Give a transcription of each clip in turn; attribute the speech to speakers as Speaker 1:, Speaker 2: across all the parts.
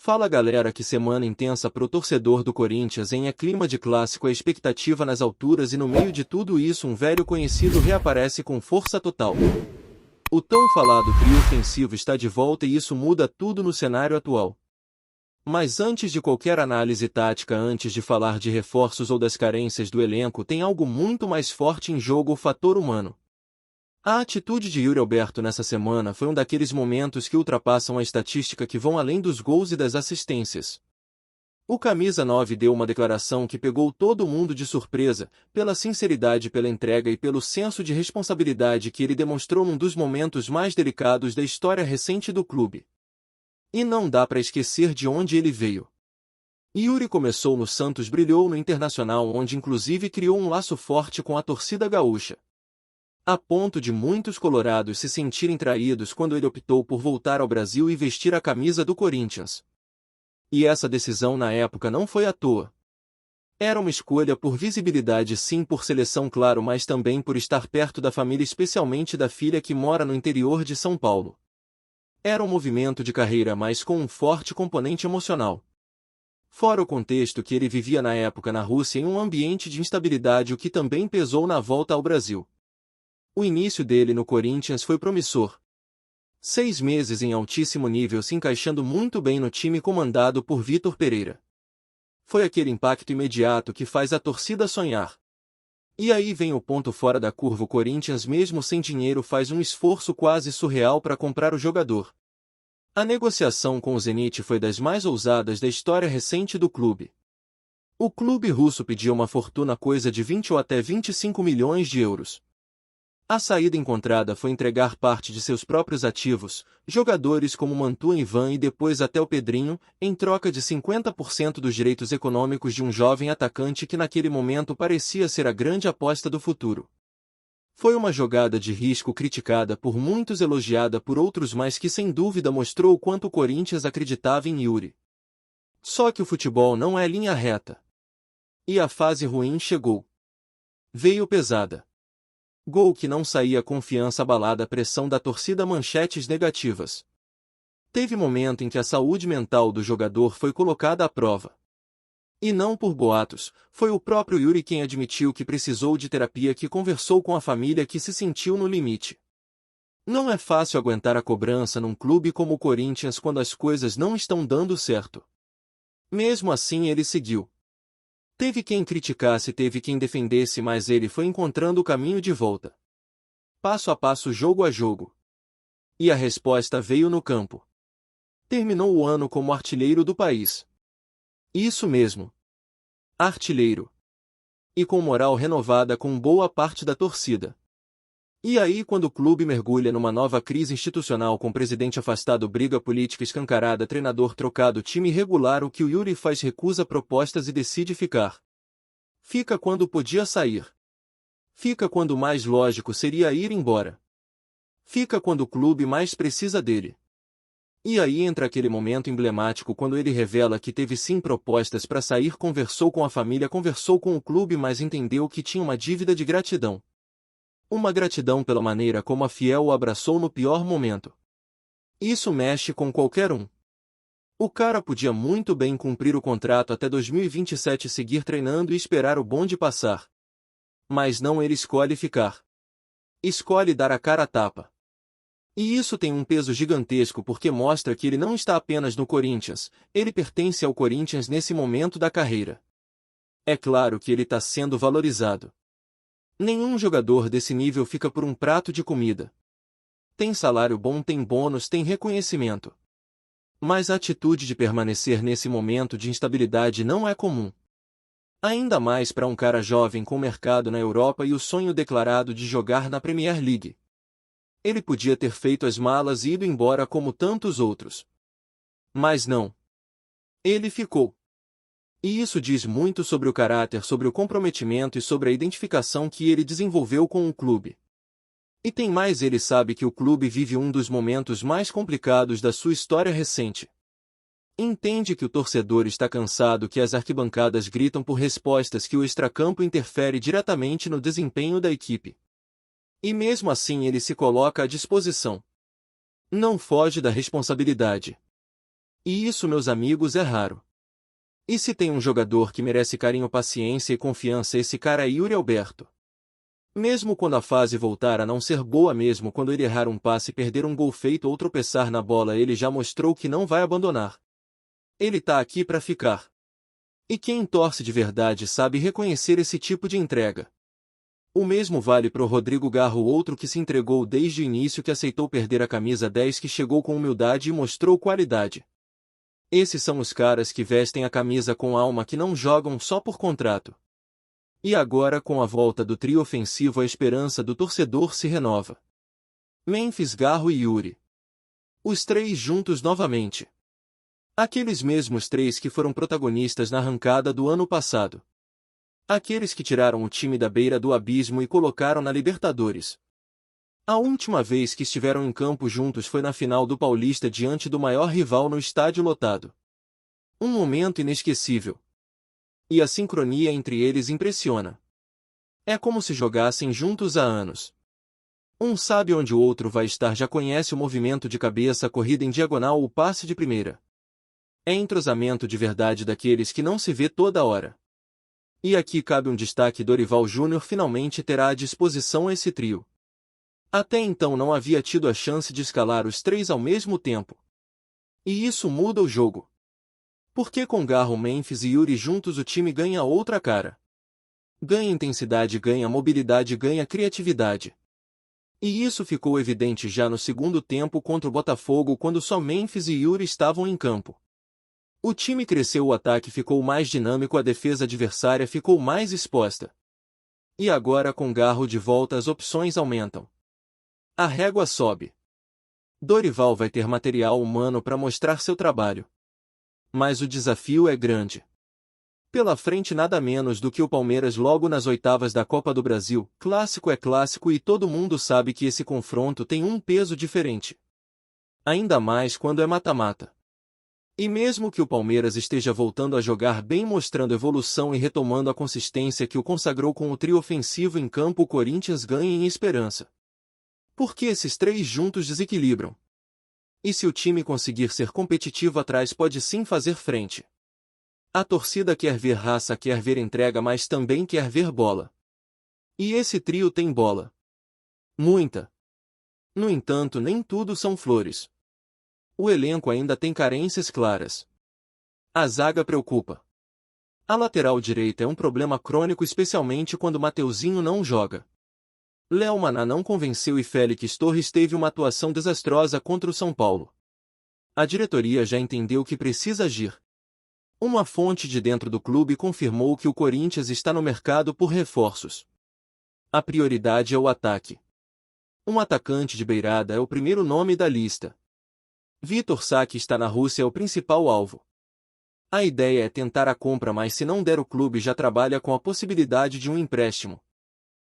Speaker 1: Fala galera, que semana intensa pro torcedor do Corinthians, hein? É clima de clássico, a expectativa nas alturas e no meio de tudo isso um velho conhecido reaparece com força total. O tão falado trio ofensivo está de volta e isso muda tudo no cenário atual. Mas antes de qualquer análise tática, antes de falar de reforços ou das carências do elenco, tem algo muito mais forte em jogo: o fator humano. A atitude de Yuri Alberto nessa semana foi um daqueles momentos que ultrapassam a estatística, que vão além dos gols e das assistências. O camisa 9 deu uma declaração que pegou todo mundo de surpresa, pela sinceridade, pela entrega e pelo senso de responsabilidade que ele demonstrou num dos momentos mais delicados da história recente do clube. E não dá para esquecer de onde ele veio. Yuri começou no Santos, brilhou no Internacional, onde inclusive criou um laço forte com a torcida gaúcha, a ponto de muitos colorados se sentirem traídos quando ele optou por voltar ao Brasil e vestir a camisa do Corinthians. E essa decisão na época não foi à toa. Era uma escolha por visibilidade, sim, por seleção, claro, mas também por estar perto da família, especialmente da filha que mora no interior de São Paulo. Era um movimento de carreira, mas com um forte componente emocional. Fora o contexto que ele vivia na época na Rússia, em um ambiente de instabilidade, o que também pesou na volta ao Brasil. O início dele no Corinthians foi promissor. 6 meses em altíssimo nível, se encaixando muito bem no time comandado por Vitor Pereira. Foi aquele impacto imediato que faz a torcida sonhar. E aí vem o ponto fora da curva: o Corinthians, mesmo sem dinheiro, faz um esforço quase surreal para comprar o jogador. A negociação com o Zenit foi das mais ousadas da história recente do clube. O clube russo pediu uma fortuna, coisa de 20 ou até 25 milhões de euros. A saída encontrada foi entregar parte de seus próprios ativos, jogadores como Mantua, Ivan e depois até o Pedrinho, em troca de 50% dos direitos econômicos de um jovem atacante que naquele momento parecia ser a grande aposta do futuro. Foi uma jogada de risco, criticada por muitos, elogiada por outros, mas que sem dúvida mostrou o quanto o Corinthians acreditava em Yuri. Só que o futebol não é linha reta. E a fase ruim chegou. Veio pesada. Gol que não saía, confiança abalada, pressão da torcida, manchetes negativas. Teve momento em que a saúde mental do jogador foi colocada à prova. E não por boatos, foi o próprio Yuri quem admitiu que precisou de terapia, que conversou com a família, que se sentiu no limite. Não é fácil aguentar a cobrança num clube como o Corinthians quando as coisas não estão dando certo. Mesmo assim ele seguiu. Teve quem criticasse, teve quem defendesse, mas ele foi encontrando o caminho de volta. Passo a passo, jogo a jogo. E a resposta veio no campo. Terminou o ano como artilheiro do país. Isso mesmo. Artilheiro. E com moral renovada com boa parte da torcida. E aí, quando o clube mergulha numa nova crise institucional, com presidente afastado, briga política escancarada, treinador trocado, time irregular, o que o Yuri faz? Recusa propostas e decide ficar. Fica quando podia sair. Fica quando mais lógico seria ir embora. Fica quando o clube mais precisa dele. E aí entra aquele momento emblemático quando ele revela que teve sim propostas para sair, conversou com a família, conversou com o clube, mas entendeu que tinha uma dívida de gratidão. Uma gratidão pela maneira como a Fiel o abraçou no pior momento. Isso mexe com qualquer um. O cara podia muito bem cumprir o contrato até 2027, seguir treinando e esperar o bonde passar. Mas não, ele escolhe ficar. Escolhe dar a cara a tapa. E isso tem um peso gigantesco, porque mostra que ele não está apenas no Corinthians, ele pertence ao Corinthians nesse momento da carreira. É claro que ele está sendo valorizado. Nenhum jogador desse nível fica por um prato de comida. Tem salário bom, tem bônus, tem reconhecimento. Mas a atitude de permanecer nesse momento de instabilidade não é comum. Ainda mais para um cara jovem com mercado na Europa e o sonho declarado de jogar na Premier League. Ele podia ter feito as malas e ido embora como tantos outros. Mas não. Ele ficou. E isso diz muito sobre o caráter, sobre o comprometimento e sobre a identificação que ele desenvolveu com o clube. E tem mais: ele sabe que o clube vive um dos momentos mais complicados da sua história recente. Entende que o torcedor está cansado, que as arquibancadas gritam por respostas, que o extracampo interfere diretamente no desempenho da equipe. E mesmo assim ele se coloca à disposição. Não foge da responsabilidade. E isso, meus amigos, é raro. E se tem um jogador que merece carinho, paciência e confiança, esse cara é Yuri Alberto. Mesmo quando a fase voltar a não ser boa, mesmo quando ele errar um passe, perder um gol feito ou tropeçar na bola, ele já mostrou que não vai abandonar. Ele tá aqui para ficar. E quem torce de verdade sabe reconhecer esse tipo de entrega. O mesmo vale pro Rodrigo Garro, outro que se entregou desde o início, que aceitou perder a camisa 10, que chegou com humildade e mostrou qualidade. Esses são os caras que vestem a camisa com alma, que não jogam só por contrato. E agora, com a volta do trio ofensivo, a esperança do torcedor se renova. Memphis, Garro e Yuri. Os três juntos novamente. Aqueles mesmos três que foram protagonistas na arrancada do ano passado. Aqueles que tiraram o time da beira do abismo e colocaram na Libertadores. A última vez que estiveram em campo juntos foi na final do Paulista, diante do maior rival, no estádio lotado. Um momento inesquecível. E a sincronia entre eles impressiona. É como se jogassem juntos há anos. Um sabe onde o outro vai estar, já conhece o movimento de cabeça, a corrida em diagonal, o passe de primeira. É entrosamento de verdade, daqueles que não se vê toda hora. E aqui cabe um destaque: Dorival Júnior finalmente terá à disposição esse trio. Até então não havia tido a chance de escalar os três ao mesmo tempo. E isso muda o jogo. Porque com Garro, Memphis e Yuri juntos, o time ganha outra cara. Ganha intensidade, ganha mobilidade, ganha criatividade. E isso ficou evidente já no segundo tempo contra o Botafogo, quando só Memphis e Yuri estavam em campo. O time cresceu, o ataque ficou mais dinâmico, a defesa adversária ficou mais exposta. E agora, com Garro de volta, as opções aumentam. A régua sobe. Dorival vai ter material humano para mostrar seu trabalho. Mas o desafio é grande. Pela frente, nada menos do que o Palmeiras logo nas oitavas da Copa do Brasil. Clássico é clássico e todo mundo sabe que esse confronto tem um peso diferente. Ainda mais quando é mata-mata. E mesmo que o Palmeiras esteja voltando a jogar bem, mostrando evolução e retomando a consistência que o consagrou com o trio ofensivo em campo, o Corinthians ganha em esperança. Porque esses três juntos desequilibram. E se o time conseguir ser competitivo atrás, pode sim fazer frente. A torcida quer ver raça, quer ver entrega, mas também quer ver bola. E esse trio tem bola. Muita. No entanto, nem tudo são flores. O elenco ainda tem carências claras. A zaga preocupa. A lateral direita é um problema crônico, especialmente quando Mateuzinho não joga. Léo Maná não convenceu e Félix Torres teve uma atuação desastrosa contra o São Paulo. A diretoria já entendeu que precisa agir. Uma fonte de dentro do clube confirmou que o Corinthians está no mercado por reforços. A prioridade é o ataque. Um atacante de beirada é o primeiro nome da lista. Vitor Sá, que está na Rússia, é o principal alvo. A ideia é tentar a compra, mas se não der, o clube já trabalha com a possibilidade de um empréstimo.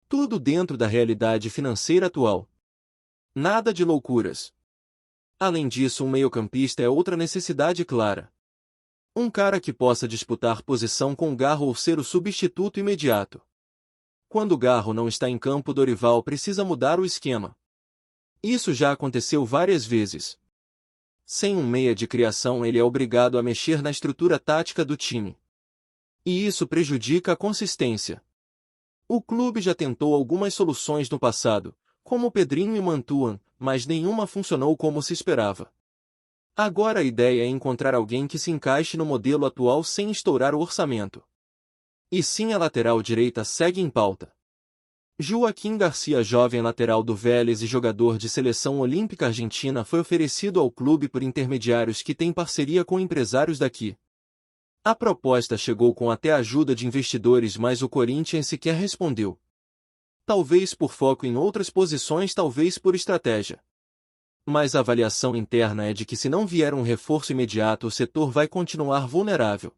Speaker 1: Tudo dentro da realidade financeira atual. Nada de loucuras. Além disso, um meio-campista é outra necessidade clara. Um cara que possa disputar posição com Garro ou ser o substituto imediato. Quando Garro não está em campo, Dorival precisa mudar o esquema. Isso já aconteceu várias vezes. Sem um meia de criação, ele é obrigado a mexer na estrutura tática do time. E isso prejudica a consistência. O clube já tentou algumas soluções no passado, como Pedrinho e Mantuan, mas nenhuma funcionou como se esperava. Agora a ideia é encontrar alguém que se encaixe no modelo atual sem estourar o orçamento. E sim, a lateral direita segue em pauta. Joaquim Garcia, jovem lateral do Vélez e jogador de seleção olímpica argentina, foi oferecido ao clube por intermediários que têm parceria com empresários daqui. A proposta chegou com até a ajuda de investidores, mas o Corinthians sequer respondeu. Talvez por foco em outras posições, talvez por estratégia. Mas a avaliação interna é de que se não vier um reforço imediato, o setor vai continuar vulnerável.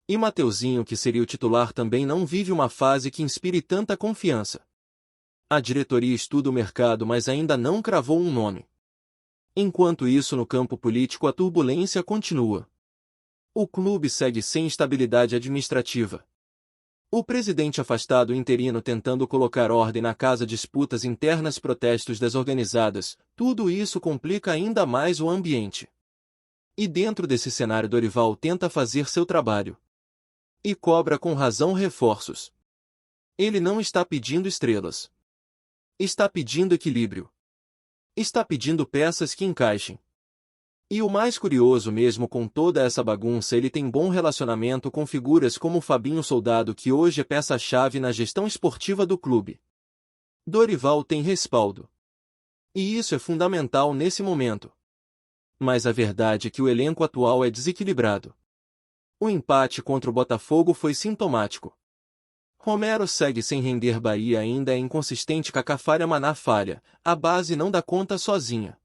Speaker 1: E Mateuzinho, que seria o titular, também não vive uma fase que inspire tanta confiança. A diretoria estuda o mercado, mas ainda não cravou um nome. Enquanto isso, no campo político, a turbulência continua. O clube segue sem estabilidade administrativa. O presidente afastado, interino, tentando colocar ordem na casa, disputas internas, protestos desorganizados, tudo isso complica ainda mais o ambiente. E dentro desse cenário Dorival tenta fazer seu trabalho. E cobra com razão reforços. Ele não está pedindo estrelas. Está pedindo equilíbrio. Está pedindo peças que encaixem. E o mais curioso mesmo com toda essa bagunça, ele tem bom relacionamento com figuras como Fabinho Soldado, que hoje é peça-chave na gestão esportiva do clube. Dorival tem respaldo. E isso é fundamental nesse momento. Mas a verdade é que o elenco atual é desequilibrado. O empate contra o Botafogo foi sintomático. Romero segue sem render, Bahia ainda é inconsistente, Caca Maná falha, a base não dá conta sozinha.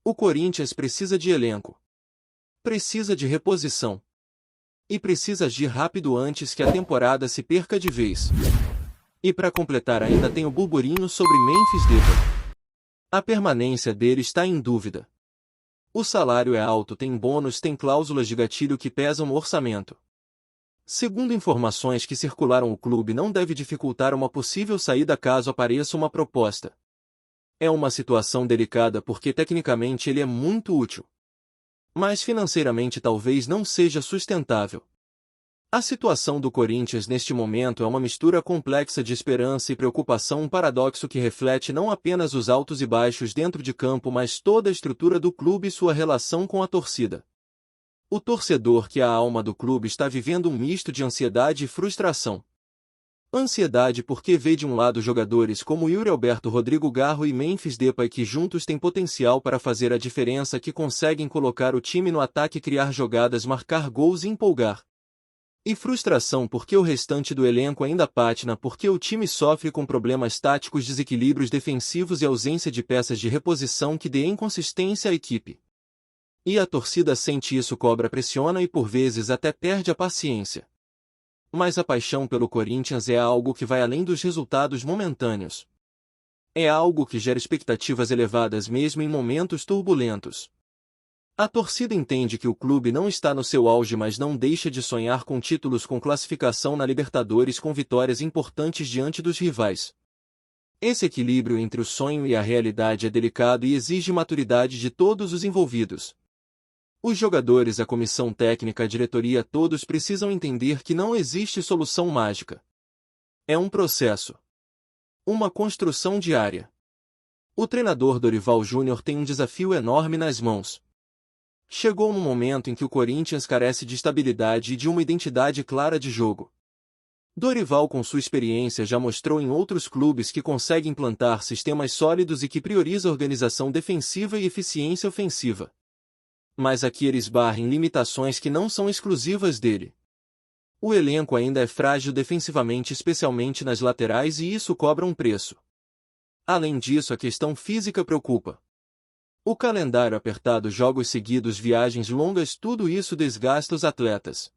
Speaker 1: O Corinthians precisa de elenco. Precisa de reposição. E precisa agir rápido antes que a temporada se perca de vez. E para completar ainda tem o burburinho sobre Memphis Depay. A permanência dele está em dúvida. O salário é alto, tem bônus, tem cláusulas de gatilho que pesam no orçamento. Segundo informações que circularam, o clube não deve dificultar uma possível saída caso apareça uma proposta. É uma situação delicada porque tecnicamente ele é muito útil. Mas financeiramente talvez não seja sustentável. A situação do Corinthians neste momento é uma mistura complexa de esperança e preocupação, um paradoxo que reflete não apenas os altos e baixos dentro de campo, mas toda a estrutura do clube e sua relação com a torcida. O torcedor, que é a alma do clube, está vivendo um misto de ansiedade e frustração. Ansiedade porque vê de um lado jogadores como Yuri Alberto, Rodrigo Garro e Memphis Depay, que juntos têm potencial para fazer a diferença, que conseguem colocar o time no ataque, criar jogadas, marcar gols e empolgar. E frustração porque o restante do elenco ainda patina, porque o time sofre com problemas táticos, desequilíbrios defensivos e ausência de peças de reposição que dê inconsistência à equipe. E a torcida sente isso, cobra, pressiona e por vezes até perde a paciência. Mas a paixão pelo Corinthians é algo que vai além dos resultados momentâneos. É algo que gera expectativas elevadas mesmo em momentos turbulentos. A torcida entende que o clube não está no seu auge, mas não deixa de sonhar com títulos, com classificação na Libertadores, com vitórias importantes diante dos rivais. Esse equilíbrio entre o sonho e a realidade é delicado e exige maturidade de todos os envolvidos. Os jogadores, a comissão técnica, a diretoria, todos precisam entender que não existe solução mágica. É um processo. Uma construção diária. O treinador Dorival Júnior tem um desafio enorme nas mãos. Chegou um momento em que o Corinthians carece de estabilidade e de uma identidade clara de jogo. Dorival, com sua experiência, já mostrou em outros clubes que consegue implantar sistemas sólidos e que prioriza organização defensiva e eficiência ofensiva. Mas aqui ele esbarra em limitações que não são exclusivas dele. O elenco ainda é frágil defensivamente, especialmente nas laterais, e isso cobra um preço. Além disso, a questão física preocupa. O calendário apertado, jogos seguidos, viagens longas, tudo isso desgasta os atletas.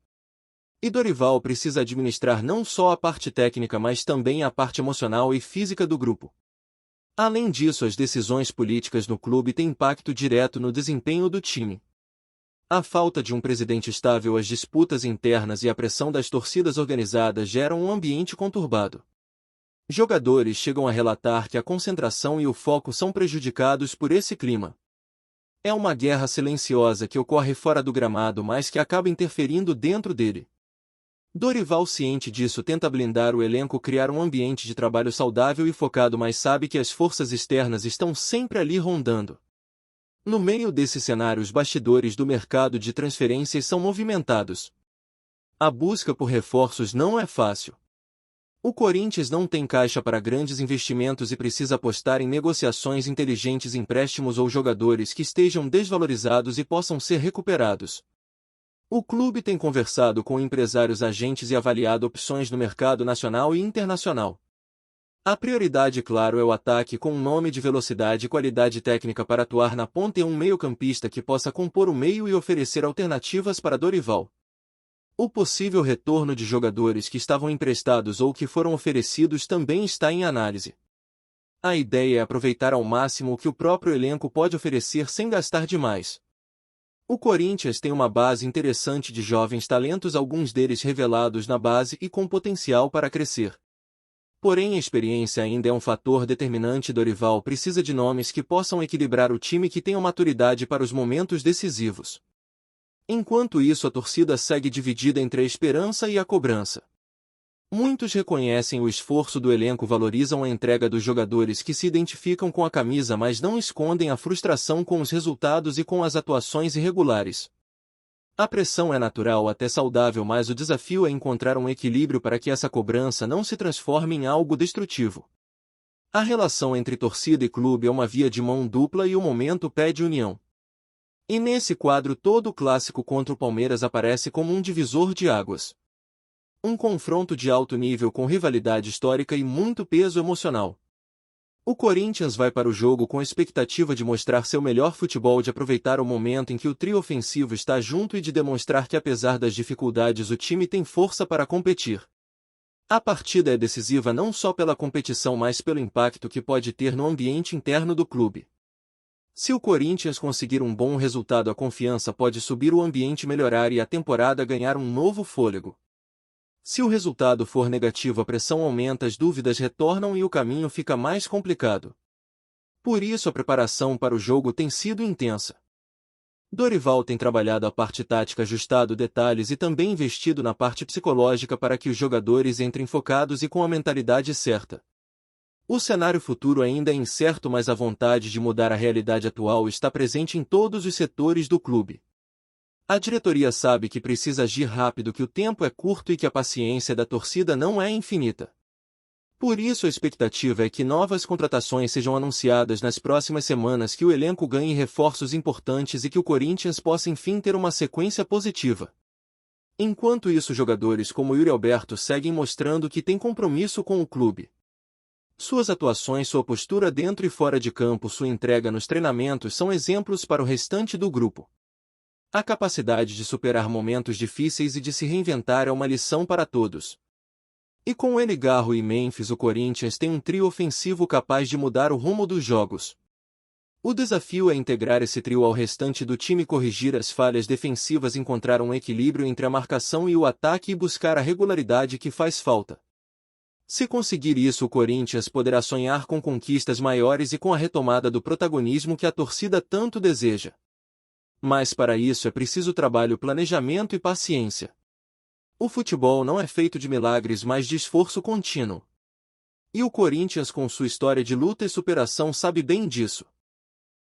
Speaker 1: E Dorival precisa administrar não só a parte técnica, mas também a parte emocional e física do grupo. Além disso, as decisões políticas no clube têm impacto direto no desempenho do time. A falta de um presidente estável, as disputas internas e a pressão das torcidas organizadas geram um ambiente conturbado. Jogadores chegam a relatar que a concentração e o foco são prejudicados por esse clima. É uma guerra silenciosa que ocorre fora do gramado, mas que acaba interferindo dentro dele. Dorival, ciente disso, tenta blindar o elenco, criar um ambiente de trabalho saudável e focado, mas sabe que as forças externas estão sempre ali rondando. No meio desse cenário, os bastidores do mercado de transferências são movimentados. A busca por reforços não é fácil. O Corinthians não tem caixa para grandes investimentos e precisa apostar em negociações inteligentes, empréstimos ou jogadores que estejam desvalorizados e possam ser recuperados. O clube tem conversado com empresários, agentes e avaliado opções no mercado nacional e internacional. A prioridade, claro, é o ataque, com um nome de velocidade e qualidade técnica para atuar na ponta, e um meio-campista que possa compor o meio e oferecer alternativas para Dorival. O possível retorno de jogadores que estavam emprestados ou que foram oferecidos também está em análise. A ideia é aproveitar ao máximo o que o próprio elenco pode oferecer sem gastar demais. O Corinthians tem uma base interessante de jovens talentos, alguns deles revelados na base e com potencial para crescer. Porém, a experiência ainda é um fator determinante. Dorival precisa de nomes que possam equilibrar o time, que tenham maturidade para os momentos decisivos. Enquanto isso, a torcida segue dividida entre a esperança e a cobrança. Muitos reconhecem o esforço do elenco, valorizam a entrega dos jogadores que se identificam com a camisa, mas não escondem a frustração com os resultados e com as atuações irregulares. A pressão é natural, até saudável, mas o desafio é encontrar um equilíbrio para que essa cobrança não se transforme em algo destrutivo. A relação entre torcida e clube é uma via de mão dupla e o momento pede união. E nesse quadro, todo o clássico contra o Palmeiras aparece como um divisor de águas. Um confronto de alto nível com rivalidade histórica e muito peso emocional. O Corinthians vai para o jogo com a expectativa de mostrar seu melhor futebol, de aproveitar o momento em que o trio ofensivo está junto e de demonstrar que, apesar das dificuldades, o time tem força para competir. A partida é decisiva não só pela competição, mas pelo impacto que pode ter no ambiente interno do clube. Se o Corinthians conseguir um bom resultado, a confiança pode subir, o ambiente melhorar e a temporada ganhar um novo fôlego. Se o resultado for negativo, a pressão aumenta, as dúvidas retornam e o caminho fica mais complicado. Por isso, a preparação para o jogo tem sido intensa. Dorival tem trabalhado a parte tática, ajustado detalhes e também investido na parte psicológica para que os jogadores entrem focados e com a mentalidade certa. O cenário futuro ainda é incerto, mas a vontade de mudar a realidade atual está presente em todos os setores do clube. A diretoria sabe que precisa agir rápido, que o tempo é curto e que a paciência da torcida não é infinita. Por isso, a expectativa é que novas contratações sejam anunciadas nas próximas semanas, que o elenco ganhe reforços importantes e que o Corinthians possa enfim ter uma sequência positiva. Enquanto isso, jogadores como Yuri Alberto seguem mostrando que têm compromisso com o clube. Suas atuações, sua postura dentro e fora de campo, sua entrega nos treinamentos são exemplos para o restante do grupo. A capacidade de superar momentos difíceis e de se reinventar é uma lição para todos. E com ele, Garro e Memphis, o Corinthians tem um trio ofensivo capaz de mudar o rumo dos jogos. O desafio é integrar esse trio ao restante do time, corrigir as falhas defensivas, encontrar um equilíbrio entre a marcação e o ataque e buscar a regularidade que faz falta. Se conseguir isso, o Corinthians poderá sonhar com conquistas maiores e com a retomada do protagonismo que a torcida tanto deseja. Mas para isso é preciso trabalho, planejamento e paciência. O futebol não é feito de milagres, mas de esforço contínuo. E o Corinthians, com sua história de luta e superação, sabe bem disso.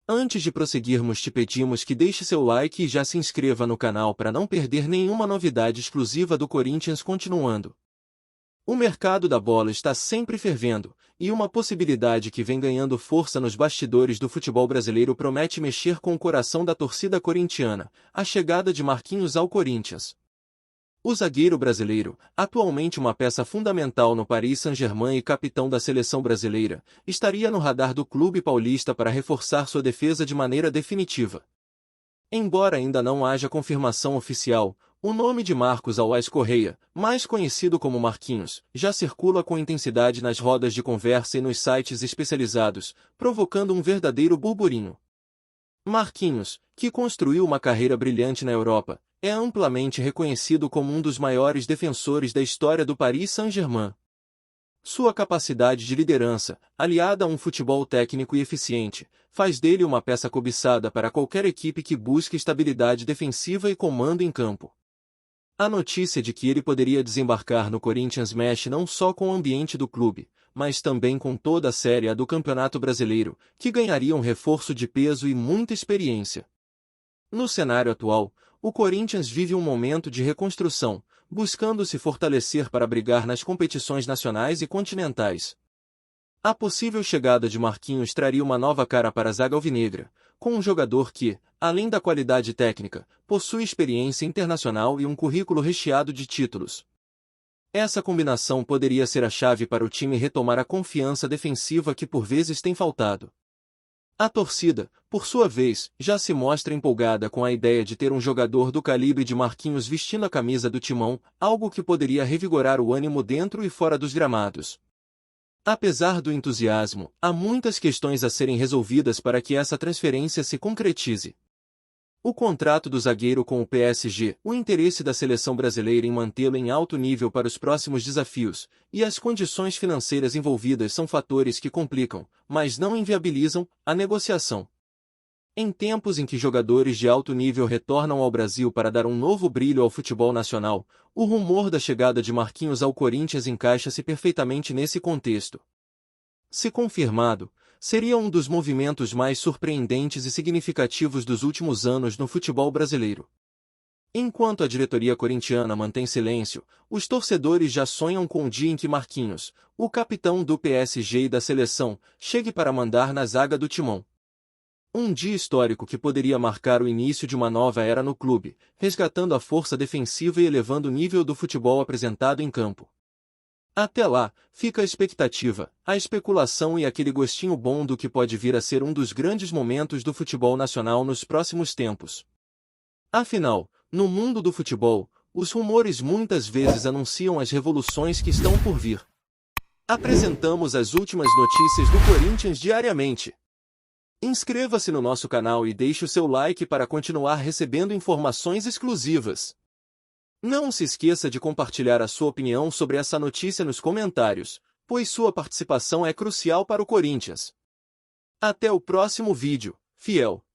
Speaker 1: Antes de prosseguirmos, te pedimos que deixe seu like e já se inscreva no canal para não perder nenhuma novidade exclusiva do Corinthians. Continuando. O mercado da bola está sempre fervendo, e uma possibilidade que vem ganhando força nos bastidores do futebol brasileiro promete mexer com o coração da torcida corintiana: a chegada de Marquinhos ao Corinthians. O zagueiro brasileiro, atualmente uma peça fundamental no Paris Saint-Germain e capitão da seleção brasileira, estaria no radar do clube paulista para reforçar sua defesa de maneira definitiva. Embora ainda não haja confirmação oficial, o nome de Marcos Alves Correia, mais conhecido como Marquinhos, já circula com intensidade nas rodas de conversa e nos sites especializados, provocando um verdadeiro burburinho. Marquinhos, que construiu uma carreira brilhante na Europa, é amplamente reconhecido como um dos maiores defensores da história do Paris Saint-Germain. Sua capacidade de liderança, aliada a um futebol técnico e eficiente, faz dele uma peça cobiçada para qualquer equipe que busque estabilidade defensiva e comando em campo. A notícia de que ele poderia desembarcar no Corinthians mexe não só com o ambiente do clube, mas também com toda a Série A do Campeonato Brasileiro, que ganharia um reforço de peso e muita experiência. No cenário atual, o Corinthians vive um momento de reconstrução, buscando se fortalecer para brigar nas competições nacionais e continentais. A possível chegada de Marquinhos traria uma nova cara para a zaga alvinegra, com um jogador que, além da qualidade técnica, possui experiência internacional e um currículo recheado de títulos. Essa combinação poderia ser a chave para o time retomar a confiança defensiva que por vezes tem faltado. A torcida, por sua vez, já se mostra empolgada com a ideia de ter um jogador do calibre de Marquinhos vestindo a camisa do Timão, algo que poderia revigorar o ânimo dentro e fora dos gramados. Apesar do entusiasmo, há muitas questões a serem resolvidas para que essa transferência se concretize. O contrato do zagueiro com o PSG, o interesse da seleção brasileira em mantê-lo em alto nível para os próximos desafios, e as condições financeiras envolvidas são fatores que complicam, mas não inviabilizam, a negociação. Em tempos em que jogadores de alto nível retornam ao Brasil para dar um novo brilho ao futebol nacional, o rumor da chegada de Marquinhos ao Corinthians encaixa-se perfeitamente nesse contexto. Se confirmado, seria um dos movimentos mais surpreendentes e significativos dos últimos anos no futebol brasileiro. Enquanto a diretoria corintiana mantém silêncio, os torcedores já sonham com o dia em que Marquinhos, o capitão do PSG e da seleção, chegue para mandar na zaga do timão. Um dia histórico que poderia marcar o início de uma nova era no clube, resgatando a força defensiva e elevando o nível do futebol apresentado em campo. Até lá, fica a expectativa, a especulação e aquele gostinho bom do que pode vir a ser um dos grandes momentos do futebol nacional nos próximos tempos. Afinal, no mundo do futebol, os rumores muitas vezes anunciam as revoluções que estão por vir. Apresentamos as últimas notícias do Corinthians diariamente. Inscreva-se no nosso canal e deixe o seu like para continuar recebendo informações exclusivas. Não se esqueça de compartilhar a sua opinião sobre essa notícia nos comentários, pois sua participação é crucial para o Corinthians. Até o próximo vídeo, fiel!